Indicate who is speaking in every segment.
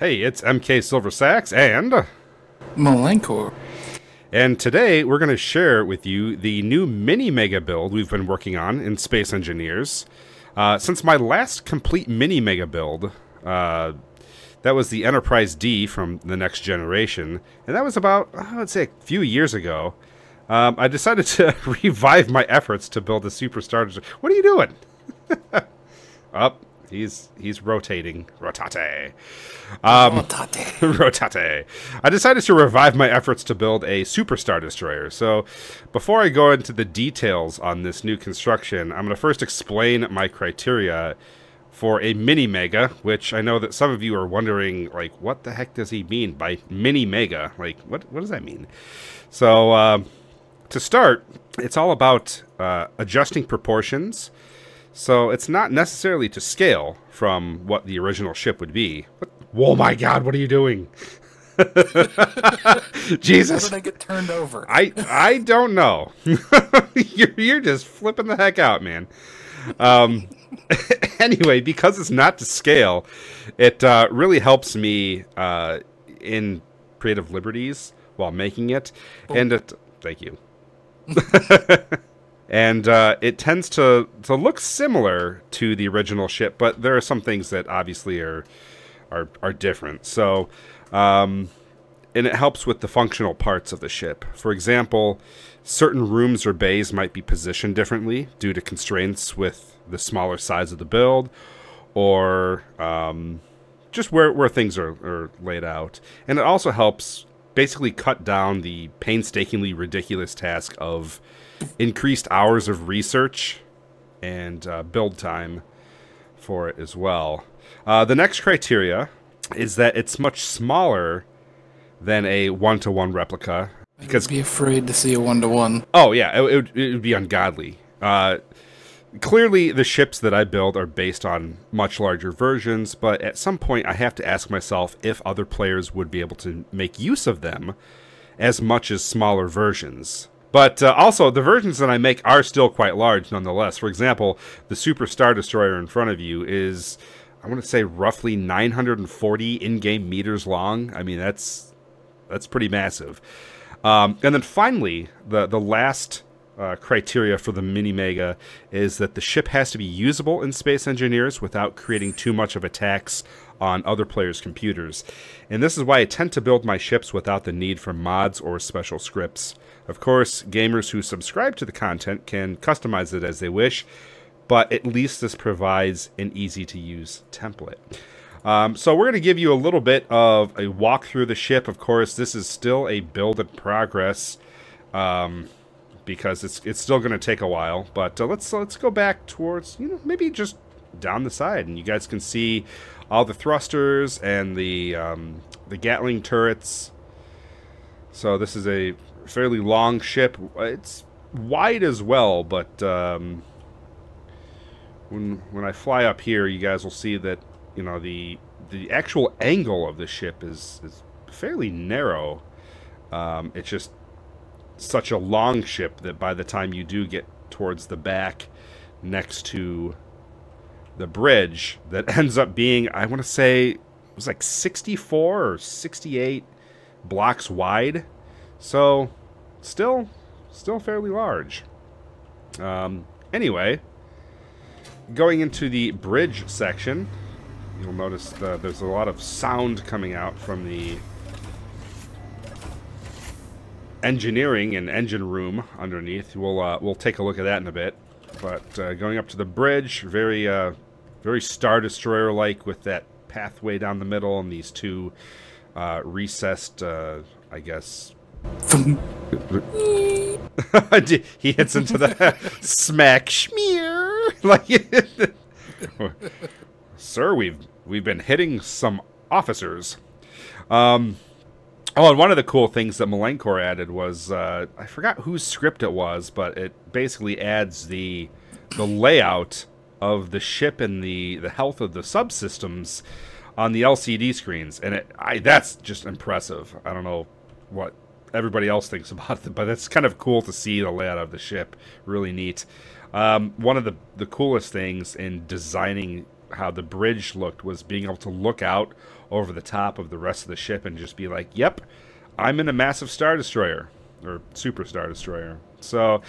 Speaker 1: Hey, it's MKSilverSax
Speaker 2: Malankore.
Speaker 1: and today we're going to share with you the new mini mega build we've been working on in Space Engineers. Since my last complete mini mega build, that was the Enterprise D from the Next Generation, and that was about, I would say, a few years ago. I decided to revive my efforts to build a Super Star Destroyer. What are you doing? Up. He's rotating. Rotate. Rotate. I decided to revive my efforts to build a Super Star Destroyer. So, before I go into the details on this new construction, I'm going to first explain my criteria for a mini mega, which I know that some of you are wondering, like, what the heck does he mean by mini mega? Like, what does that mean? So, to start, it's all about adjusting proportions. So it's not necessarily to scale from what the original ship would be. Oh my God, what are you doing? Jesus.
Speaker 2: How did I get turned over?
Speaker 1: I don't know. you're just flipping the heck out, man. Anyway, because it's not to scale, it really helps me in creative liberties while making it. And thank you. And it tends to look similar to the original ship, but there are some things that obviously are different. So, and it helps with the functional parts of the ship. For example, certain rooms or bays might be positioned differently due to constraints with the smaller size of the build, or just where things are laid out. And it also helps basically cut down the painstakingly ridiculous task of increased hours of research and build time for it as well. The next criteria is that it's much smaller than a one-to-one replica. Because
Speaker 2: I'd be afraid to see a one-to-one.
Speaker 1: Oh yeah, it would be ungodly. Clearly, the ships that I build are based on much larger versions, but at some point I have to ask myself if other players would be able to make use of them as much as smaller versions. But also, the versions that I make are still quite large nonetheless. For example, the Super Star Destroyer in front of you is, I want to say, roughly 940 in-game meters long. I mean, that's pretty massive. And then finally, the last criteria for the mini mega is that the ship has to be usable in Space Engineers without creating too much of a tax on other players' computers. And this is why I tend to build my ships without the need for mods or special scripts. Of course, gamers who subscribe to the content can customize it as they wish, but at least this provides an easy-to-use template. So we're going to give you a little bit of a walk through the ship. Of course, this is still a build in progress, because it's still going to take a while. But let's go back towards, maybe just down the side, and you guys can see all the thrusters and the Gatling turrets. So this is a fairly long ship. It's wide as well, but when I fly up here, you guys will see that the actual angle of the ship is fairly narrow. It's just such a long ship that by the time you do get towards the back next to the bridge, that ends up being, I want to say, it was like 64 or 68 blocks wide. So, still fairly large. Anyway, going into the bridge section, you'll notice there's a lot of sound coming out from the engineering and engine room underneath. We'll take a look at that in a bit. But going up to the bridge, very Star Destroyer-like, with that pathway down the middle and these two recessed, I guess. He hits into the smack schmear. Like, sir, we've been hitting some officers. Oh, and one of the cool things that Malankore added was, I forgot whose script it was, but it basically adds the layout of the ship and the health of the subsystems on the LCD screens, and that's just impressive. I don't know what everybody else thinks about it, but it's kind of cool to see the layout of the ship. Really neat. One of the coolest things in designing how the bridge looked was being able to look out over the top of the rest of the ship and just be like, yep, I'm in a massive Star Destroyer, or Super Star Destroyer. So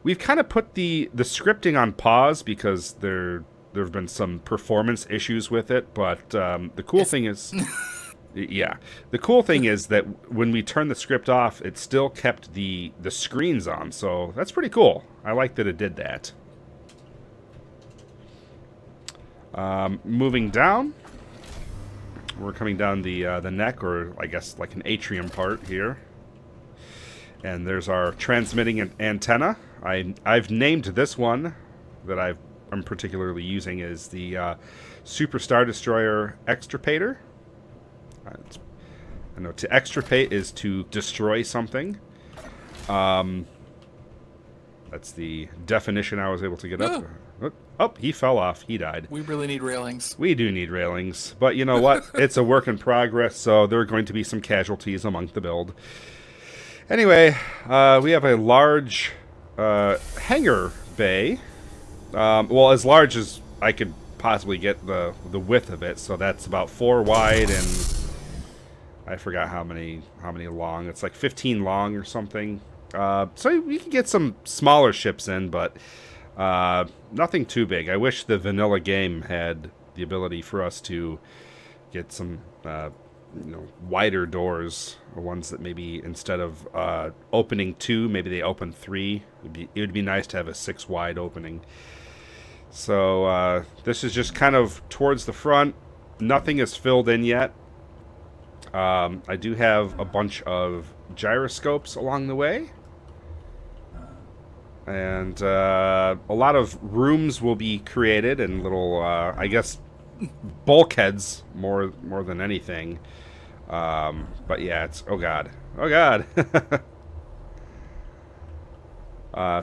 Speaker 1: we've kind of put the scripting on pause because there have been some performance issues with it, but the cool thing is... Yeah. The cool thing is that when we turned the script off, it still kept the screens on, so that's pretty cool. I like that it did that. Moving down, we're coming down the neck, or I guess like an atrium part here. And there's our transmitting antenna. I've named this one that I'm particularly using is the Super Star Destroyer Extirpator. I know to extirpate is to destroy something. That's the definition I was able to get up. Oh, he fell off. He died.
Speaker 2: We really need railings.
Speaker 1: We do need railings. But you know what? It's a work in progress, so there are going to be some casualties among the build. Anyway, we have a large hangar bay. Well, as large as I could possibly get the width of it. So that's about 4 wide and... I forgot how many long. It's like 15 long or something. So you can get some smaller ships in, but nothing too big. I wish the vanilla game had the ability for us to get some wider doors, or ones that maybe instead of opening 2, maybe they open 3. It would be nice to have a 6 wide opening. So this is just kind of towards the front. Nothing is filled in yet. I do have a bunch of gyroscopes along the way. And a lot of rooms will be created and little, I guess, bulkheads more than anything. But yeah, it's... Oh, God. Oh, God.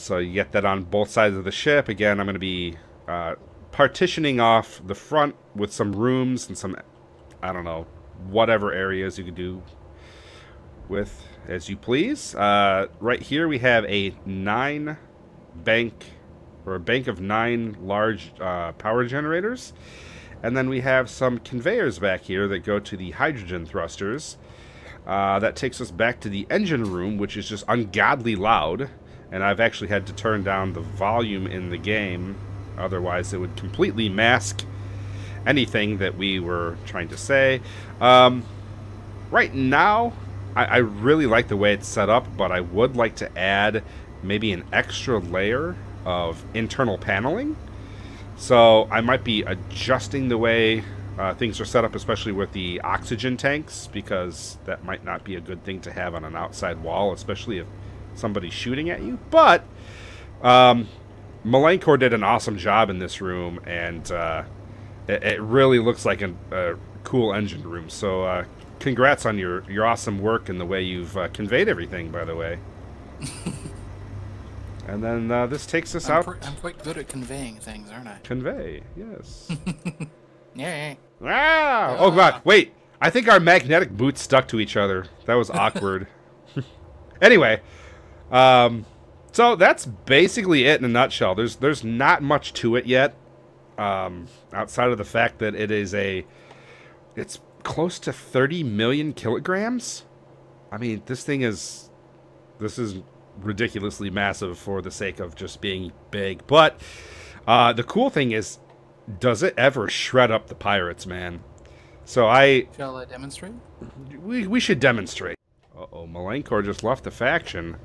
Speaker 1: So you get that on both sides of the ship. Again, I'm going to be partitioning off the front with some rooms and some, I don't know, whatever areas you could do with as you please. Right here we have a bank of 9 large power generators, and then we have some conveyors back here that go to the hydrogen thrusters. That takes us back to the engine room, which is just ungodly loud, and I've actually had to turn down the volume in the game, otherwise it would completely mask anything that we were trying to say. Right now, I really like the way it's set up, but I would like to add maybe an extra layer of internal paneling. So I might be adjusting the way things are set up, especially with the oxygen tanks, because that might not be a good thing to have on an outside wall, especially if somebody's shooting at you. But Malankore did an awesome job in this room, and it really looks like a cool engine room. So congrats on your awesome work and the way you've conveyed everything, by the way. And then this takes us out.
Speaker 2: I'm quite good at conveying things, aren't I?
Speaker 1: Convey, yes.
Speaker 2: Yeah.
Speaker 1: Ah! Oh, God, wait. I think our magnetic boots stuck to each other. That was awkward. Anyway, so that's basically it in a nutshell. There's not much to it yet. Outside of the fact that it's close to 30 million kilograms. I mean, this is ridiculously massive for the sake of just being big. But the cool thing is, does it ever shred up the pirates, man? So
Speaker 2: Shall I demonstrate?
Speaker 1: We should demonstrate. Uh-oh, Malankore just left the faction.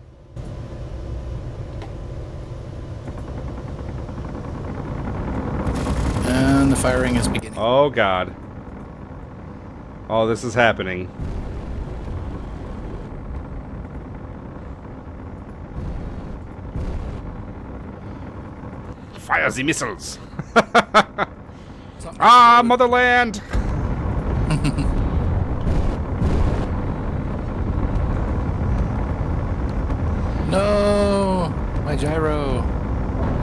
Speaker 2: And the firing is beginning.
Speaker 1: Oh, God. Oh, this is happening. Fire the missiles! Ah, motherland!
Speaker 2: No! My gyro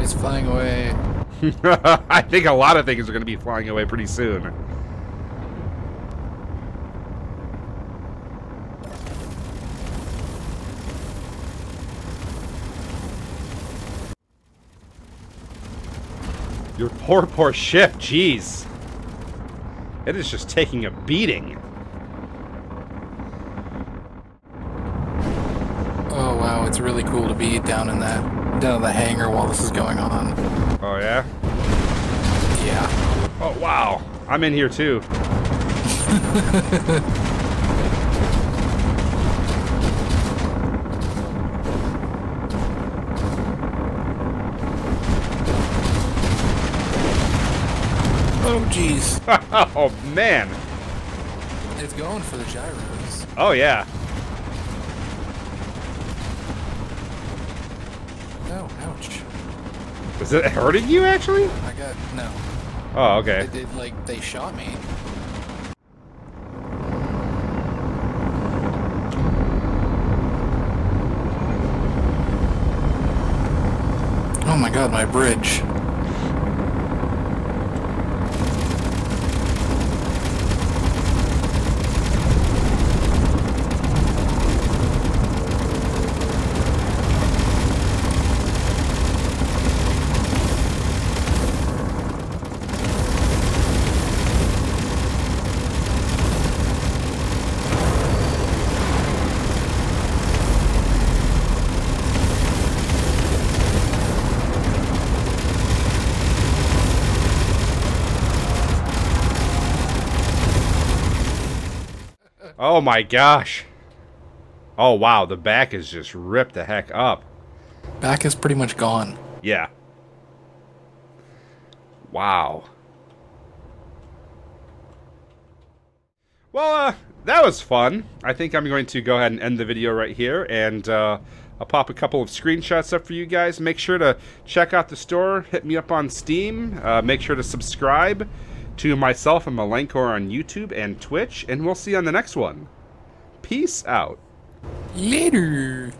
Speaker 2: is flying away.
Speaker 1: I think a lot of things are going to be flying away pretty soon. Your poor, poor ship, jeez. It is just taking a beating.
Speaker 2: Oh wow, it's really cool to be down in the hangar while this is going on.
Speaker 1: Oh yeah?
Speaker 2: Yeah.
Speaker 1: Oh wow, I'm in here too.
Speaker 2: Oh jeez.
Speaker 1: Oh man.
Speaker 2: It's going for the gyros.
Speaker 1: Oh yeah.
Speaker 2: Oh, ouch.
Speaker 1: Is it hurting you actually?
Speaker 2: I got no.
Speaker 1: Oh, okay.
Speaker 2: They shot me. Oh my god, my bridge.
Speaker 1: Oh my gosh. Oh wow, the back is just ripped the heck up.
Speaker 2: Back is pretty much gone.
Speaker 1: Yeah. Wow. Well, that was fun. I think I'm going to go ahead and end the video right here, and I'll pop a couple of screenshots up for you guys. Make sure to check out the store. Hit me up on Steam. Make sure to subscribe to myself and Malankore on YouTube and Twitch, and we'll see you on the next one. Peace out.
Speaker 2: Later.